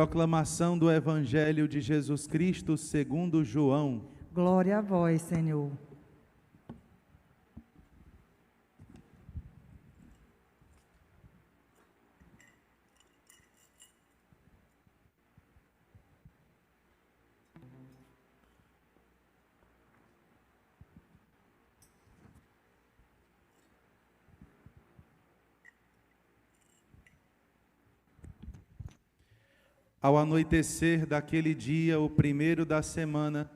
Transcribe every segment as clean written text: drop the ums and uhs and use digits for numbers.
Proclamação do Evangelho de Jesus Cristo segundo João. Glória a vós, Senhor. Ao anoitecer daquele dia, o primeiro da semana,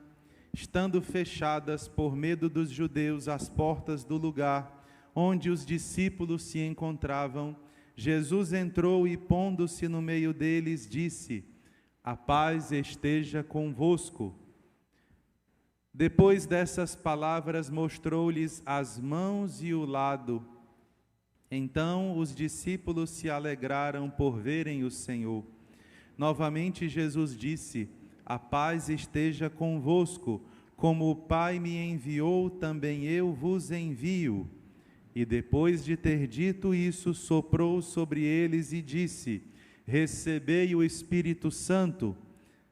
estando fechadas por medo dos judeus as portas do lugar onde os discípulos se encontravam, Jesus entrou e, pondo-se no meio deles, disse: "A paz esteja convosco." Depois dessas palavras, mostrou-lhes as mãos e o lado. Então os discípulos se alegraram por verem o Senhor. Novamente Jesus disse: "A paz esteja convosco. Como o Pai me enviou, também eu vos envio." E depois de ter dito isso, soprou sobre eles e disse: "Recebei o Espírito Santo.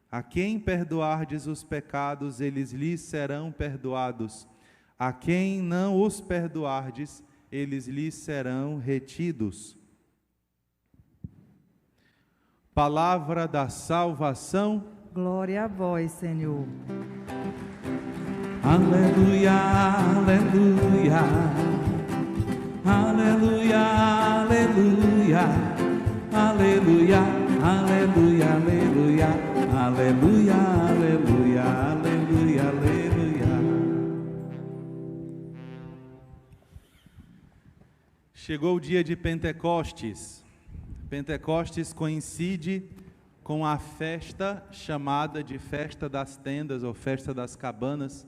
A quem perdoardes os pecados, eles lhes serão perdoados. A quem não os perdoardes, eles lhes serão retidos." Palavra da salvação. Glória a vós, Senhor. Aleluia, aleluia. Aleluia, aleluia. Aleluia, aleluia, aleluia. Aleluia, aleluia, aleluia, aleluia. Chegou o dia de Pentecostes. Pentecostes coincide com a festa chamada de Festa das Tendas ou Festa das Cabanas,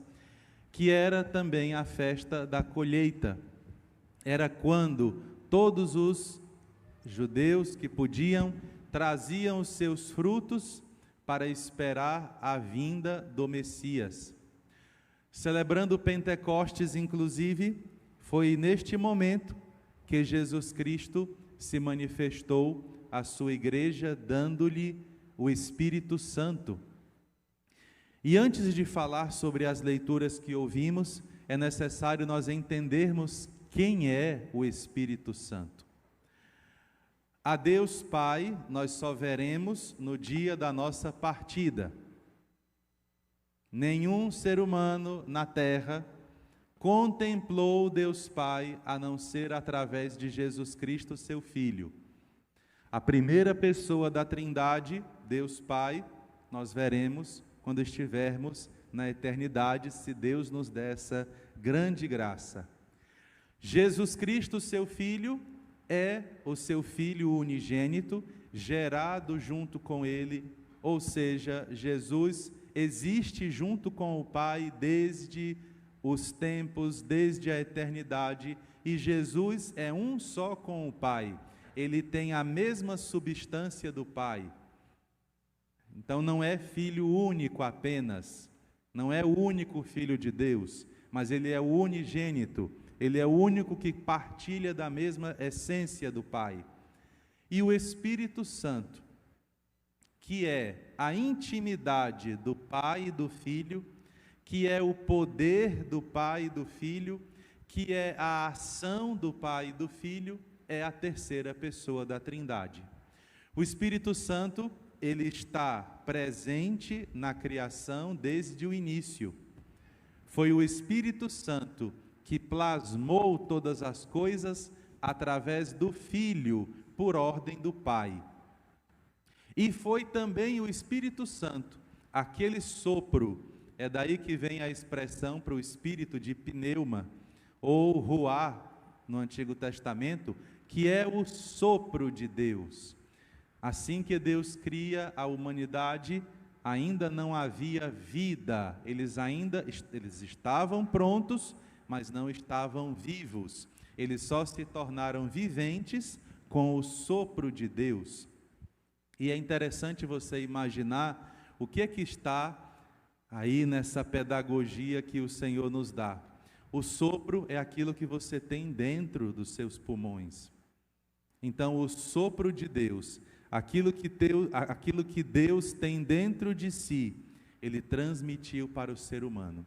que era também a festa da colheita. Era quando todos os judeus que podiam traziam os seus frutos para esperar a vinda do Messias. Celebrando Pentecostes, inclusive, foi neste momento que Jesus Cristo se manifestou à sua igreja, dando-lhe o Espírito Santo. E antes de falar sobre as leituras que ouvimos, é necessário nós entendermos quem é o Espírito Santo. A Deus Pai nós só veremos no dia da nossa partida. Nenhum ser humano na terra contemplou Deus Pai, a não ser através de Jesus Cristo, seu Filho. A primeira pessoa da Trindade, Deus Pai, nós veremos quando estivermos na eternidade, se Deus nos der essa grande graça. Jesus Cristo, seu Filho, é o seu Filho unigênito, gerado junto com Ele, ou seja, Jesus existe junto com o Pai desde os tempos, desde a eternidade, e Jesus é um só com o Pai. Ele tem a mesma substância do Pai. Então não é filho único apenas, não é o único filho de Deus, mas ele é o unigênito, ele é o único que partilha da mesma essência do Pai. E o Espírito Santo, que é a intimidade do Pai e do Filho, que é o poder do Pai e do Filho, que é a ação do Pai e do Filho, é a terceira pessoa da Trindade. O Espírito Santo, ele está presente na criação desde o início. Foi o Espírito Santo que plasmou todas as coisas através do Filho, por ordem do Pai. E foi também o Espírito Santo, aquele sopro. É daí que vem a expressão para o espírito de pneuma, ou ruá, no Antigo Testamento, que é o sopro de Deus. Assim que Deus cria a humanidade, ainda não havia vida, eles estavam prontos, mas não estavam vivos. Eles só se tornaram viventes com o sopro de Deus. E é interessante você imaginar o que é que está aí nessa pedagogia que o Senhor nos dá. O sopro é aquilo que você tem dentro dos seus pulmões. Então o sopro de Deus, aquilo que Deus tem dentro de si, Ele transmitiu para o ser humano.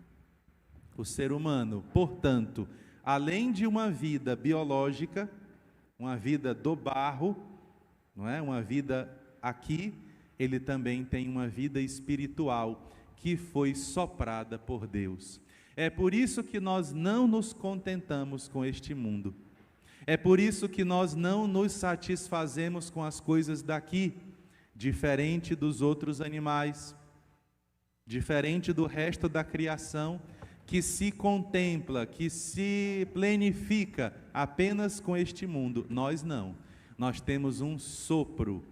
O ser humano, portanto, além de uma vida biológica, uma vida do barro, não é? Uma vida aqui, ele também tem uma vida espiritual que foi soprada por Deus. É por isso que nós não nos contentamos com este mundo. É por isso que nós não nos satisfazemos com as coisas daqui, diferente dos outros animais, diferente do resto da criação, que se contempla, que se plenifica apenas com este mundo. Nós não. Nós temos um sopro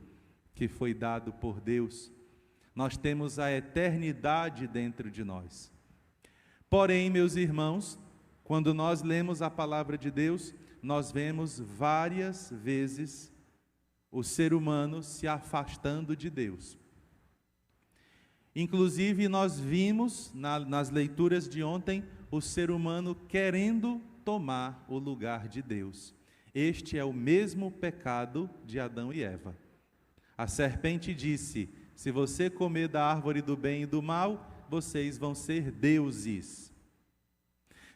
que foi dado por Deus. Nós temos a eternidade dentro de nós. Porém, meus irmãos, quando nós lemos a palavra de Deus, nós vemos várias vezes o ser humano se afastando de Deus. Inclusive, nós vimos nas leituras de ontem o ser humano querendo tomar o lugar de Deus. Este é o mesmo pecado de Adão e Eva. A serpente disse: se você comer da árvore do bem e do mal, vocês vão ser deuses.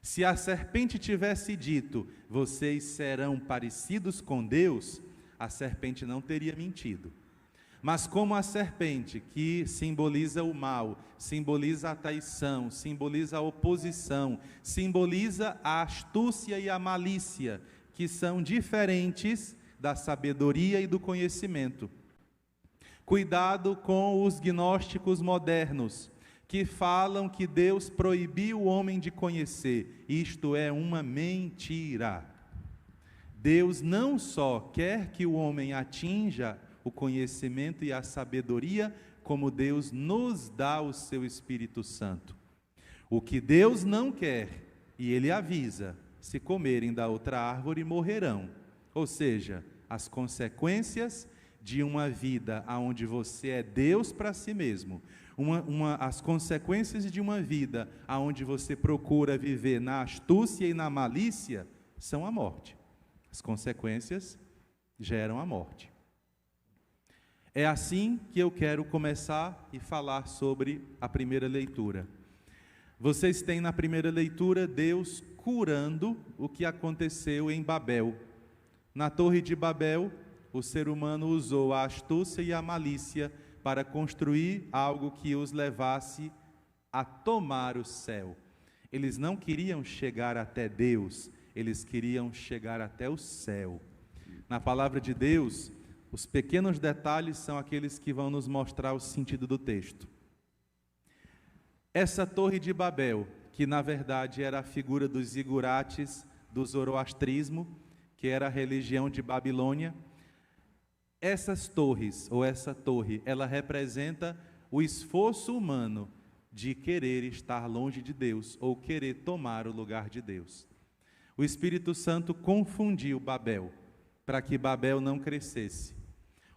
Se a serpente tivesse dito: vocês serão parecidos com Deus, a serpente não teria mentido. Mas como a serpente, que simboliza o mal, simboliza a traição, simboliza a oposição, simboliza a astúcia e a malícia, que são diferentes da sabedoria e do conhecimento. Cuidado com os gnósticos modernos, que falam que Deus proibiu o homem de conhecer. Isto é uma mentira. Deus não só quer que o homem atinja o conhecimento e a sabedoria, como Deus nos dá o seu Espírito Santo. O que Deus não quer, e Ele avisa: se comerem da outra árvore, morrerão. Ou seja, as consequências de uma vida onde você é Deus para si mesmo, as consequências de uma vida onde você procura viver na astúcia e na malícia, são a morte. As consequências geram a morte. É assim que eu quero começar e falar sobre a primeira leitura. Vocês têm na primeira leitura Deus curando o que aconteceu em Babel. Na Torre de Babel, o ser humano usou a astúcia e a malícia para construir algo que os levasse a tomar o céu. Eles não queriam chegar até Deus, eles queriam chegar até o céu. Na palavra de Deus, os pequenos detalhes são aqueles que vão nos mostrar o sentido do texto. Essa Torre de Babel, que na verdade era a figura dos zigurates do zoroastrismo, que era a religião de Babilônia, essas torres, ou essa torre, ela representa o esforço humano de querer estar longe de Deus, ou querer tomar o lugar de Deus. O Espírito Santo confundiu Babel, para que Babel não crescesse.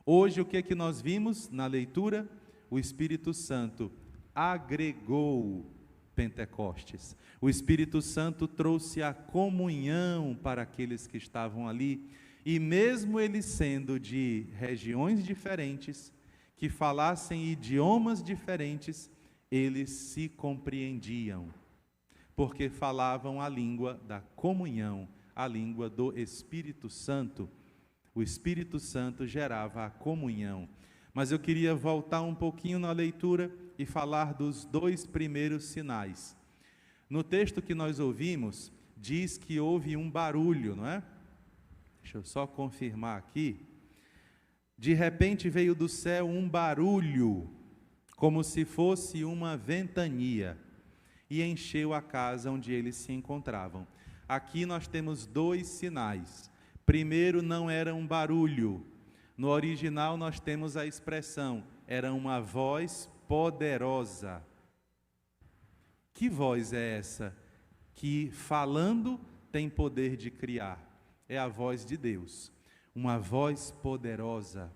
Hoje, o que é que nós vimos na leitura? O Espírito Santo agregou Pentecostes. O Espírito Santo trouxe a comunhão para aqueles que estavam ali, e mesmo eles sendo de regiões diferentes, que falassem idiomas diferentes, eles se compreendiam, porque falavam a língua da comunhão, a língua do Espírito Santo. O Espírito Santo gerava a comunhão. Mas eu queria voltar um pouquinho na leitura e falar dos dois primeiros sinais. No texto que nós ouvimos, diz que houve um barulho, não é? Deixa eu só confirmar aqui. De repente veio do céu um barulho, como se fosse uma ventania, e encheu a casa onde eles se encontravam. Aqui nós temos dois sinais. Primeiro, não era um barulho. No original nós temos a expressão, era uma voz poderosa. Que voz é essa? Que falando tem poder de criar. É a voz de Deus, uma voz poderosa.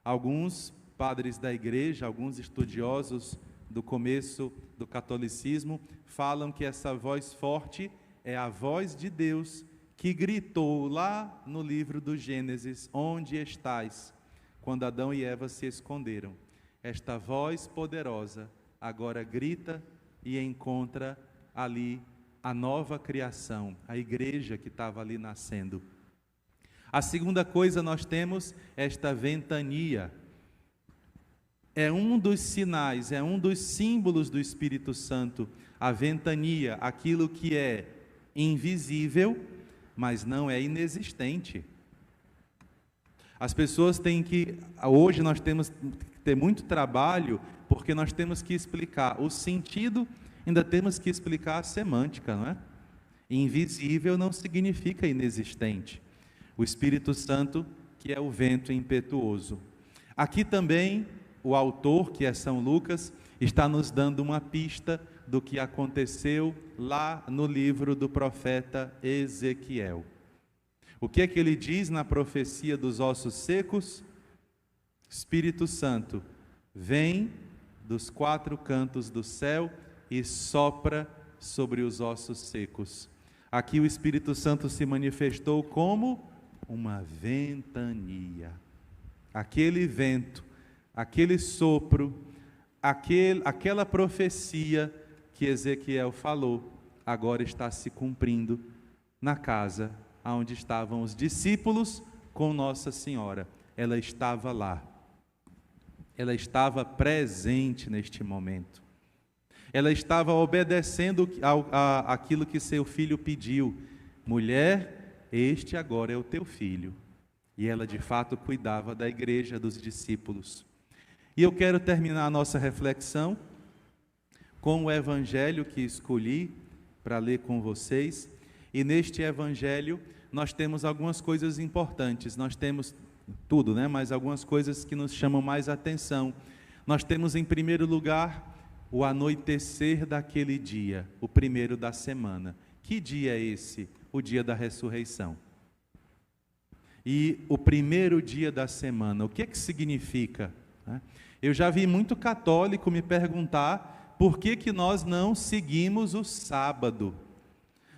Alguns padres da igreja, alguns estudiosos do começo do catolicismo, falam que essa voz forte é a voz de Deus, que gritou lá no livro do Gênesis: onde estás? quando Adão e Eva se esconderam. Esta voz poderosa agora grita e encontra ali a nova criação, a igreja que estava ali nascendo. A segunda coisa, nós temos esta ventania. É um dos sinais, é um dos símbolos do Espírito Santo, a ventania, aquilo que é invisível, mas não é inexistente. As pessoas têm que, hoje nós temos que ter muito trabalho, porque nós temos que explicar o sentido, ainda temos que explicar a semântica, não é? Invisível não significa inexistente. O Espírito Santo, que é o vento impetuoso. Aqui também, o autor, que é São Lucas, está nos dando uma pista do que aconteceu lá no livro do profeta Ezequiel. O que é que ele diz na profecia dos ossos secos? Espírito Santo, vem dos quatro cantos do céu e sopra sobre os ossos secos. Aqui o Espírito Santo se manifestou como uma ventania. Aquele vento, aquele sopro, aquela profecia que Ezequiel falou, agora está se cumprindo na casa onde estavam os discípulos com Nossa Senhora. Ela estava lá. Ela estava presente neste momento. Ela estava obedecendo aquilo que seu filho pediu. Mulher, este agora é o teu filho. E ela de fato cuidava da igreja, dos discípulos. E eu quero terminar a nossa reflexão com o evangelho que escolhi para ler com vocês. E neste evangelho nós temos algumas coisas importantes. Nós temos tudo, né? Mas algumas coisas que nos chamam mais atenção. Nós temos em primeiro lugar o anoitecer daquele dia, o primeiro da semana. Que dia é esse? O dia da ressurreição. E o primeiro dia da semana, o que significa? Eu já vi muito católico me perguntar por que nós não seguimos o sábado.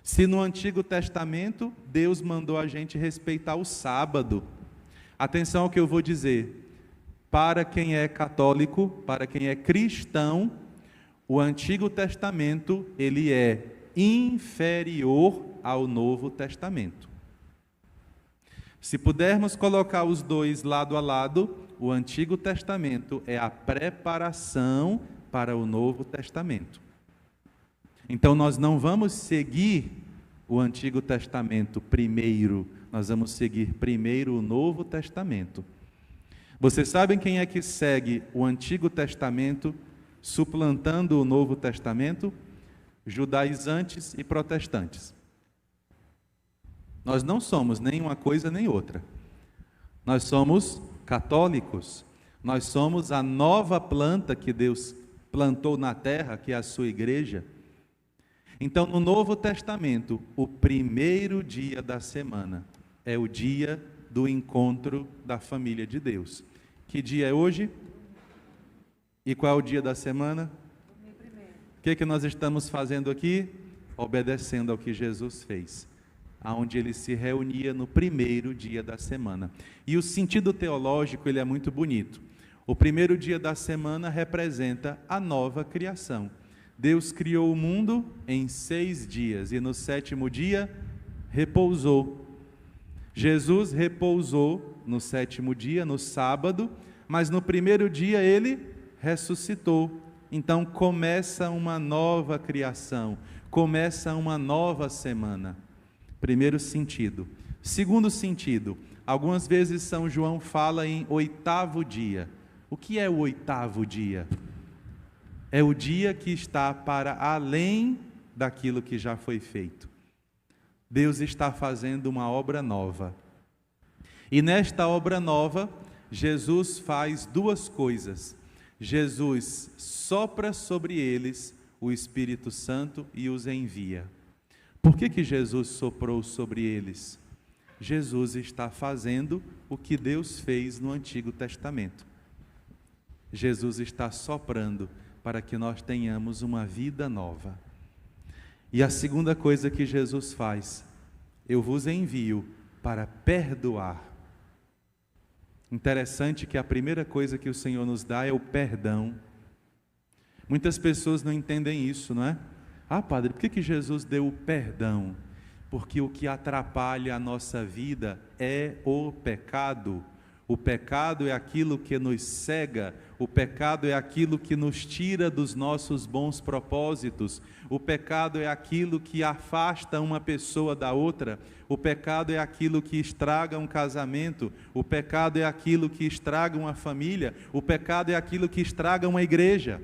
Se no Antigo Testamento Deus mandou a gente respeitar o sábado. Atenção ao que eu vou dizer. Para quem é católico, para quem é cristão, o Antigo Testamento, ele é inferior ao Novo Testamento. Se pudermos colocar os dois lado a lado, o Antigo Testamento é a preparação para o Novo Testamento. Então nós não vamos seguir o Antigo Testamento primeiro, nós vamos seguir primeiro o Novo Testamento. Vocês sabem quem é que segue o Antigo Testamento suplantando o Novo Testamento? Judaizantes e protestantes. Nós não somos nem uma coisa nem outra. Nós somos católicos. Nós somos a nova planta que Deus plantou na terra, que é a sua igreja. Então, no Novo Testamento, o primeiro dia da semana é o dia do encontro da família de Deus. Que dia é hoje? E qual é o dia da semana? O que nós estamos fazendo aqui? Obedecendo ao que Jesus fez, aonde ele se reunia no primeiro dia da semana. E o sentido teológico, ele é muito bonito. O primeiro dia da semana representa a nova criação. Deus criou o mundo em 6 dias e no 7º dia repousou. Jesus repousou no 7º dia, no sábado, mas no primeiro dia ele ressuscitou. Então começa uma nova criação, começa uma nova semana. Primeiro sentido. Segundo sentido, algumas vezes São João fala em 8º dia. O que é o 8º dia? É o dia que está para além daquilo que já foi feito. Deus está fazendo uma obra nova. E nesta obra nova, Jesus faz 2 coisas. Jesus sopra sobre eles o Espírito Santo e os envia. Por que Jesus soprou sobre eles? Jesus está fazendo o que Deus fez no Antigo Testamento. Jesus está soprando para que nós tenhamos uma vida nova. E a segunda coisa que Jesus faz, eu vos envio para perdoar. Interessante que a primeira coisa que o Senhor nos dá é o perdão. Muitas pessoas não entendem isso, não é? Ah, padre, por que Jesus deu o perdão? Porque o que atrapalha a nossa vida é o pecado. O pecado é aquilo que nos cega, o pecado é aquilo que nos tira dos nossos bons propósitos, o pecado é aquilo que afasta uma pessoa da outra, o pecado é aquilo que estraga um casamento, o pecado é aquilo que estraga uma família, o pecado é aquilo que estraga uma igreja.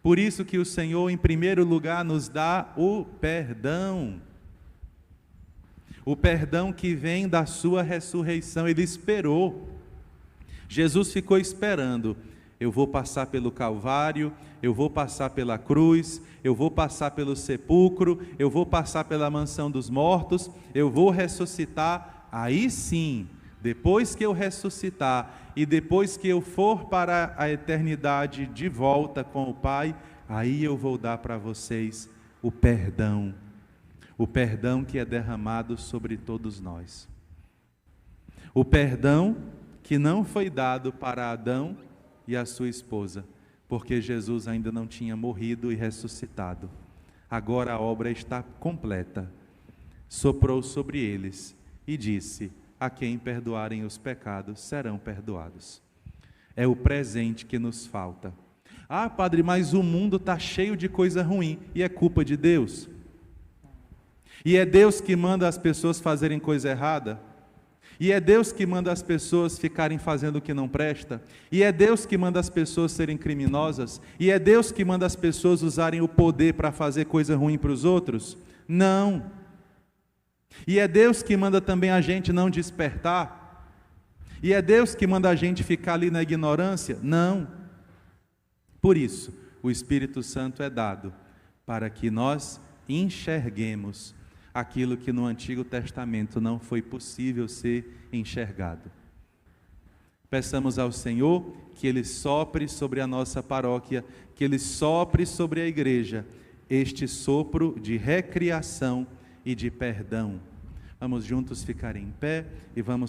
Por isso que o Senhor, em primeiro lugar, nos dá o perdão. O perdão que vem da sua ressurreição. Ele esperou. Jesus ficou esperando. Eu vou passar pelo Calvário, eu vou passar pela cruz, eu vou passar pelo sepulcro, eu vou passar pela mansão dos mortos, eu vou ressuscitar. Aí sim, depois que eu ressuscitar e depois que eu for para a eternidade de volta com o Pai, aí eu vou dar para vocês o perdão que é derramado sobre todos nós. O perdão que não foi dado para Adão e a sua esposa, porque Jesus ainda não tinha morrido e ressuscitado. Agora a obra está completa. Soprou sobre eles e disse: a quem perdoarem os pecados serão perdoados. É o presente que nos falta. Ah, padre, mas o mundo está cheio de coisa ruim e é culpa de Deus. E é Deus que manda as pessoas fazerem coisa errada. E é Deus que manda as pessoas ficarem fazendo o que não presta. E é Deus que manda as pessoas serem criminosas. E é Deus que manda as pessoas usarem o poder para fazer coisa ruim para os outros. Não. E é Deus que manda também a gente não despertar. E é Deus que manda a gente ficar ali na ignorância. Não. Por isso, o Espírito Santo é dado para que nós enxerguemos aquilo que no Antigo Testamento não foi possível ser enxergado. Peçamos ao Senhor que Ele sopre sobre a nossa paróquia, que Ele sopre sobre a igreja, este sopro de recriação e de perdão. Vamos juntos ficar em pé e vamos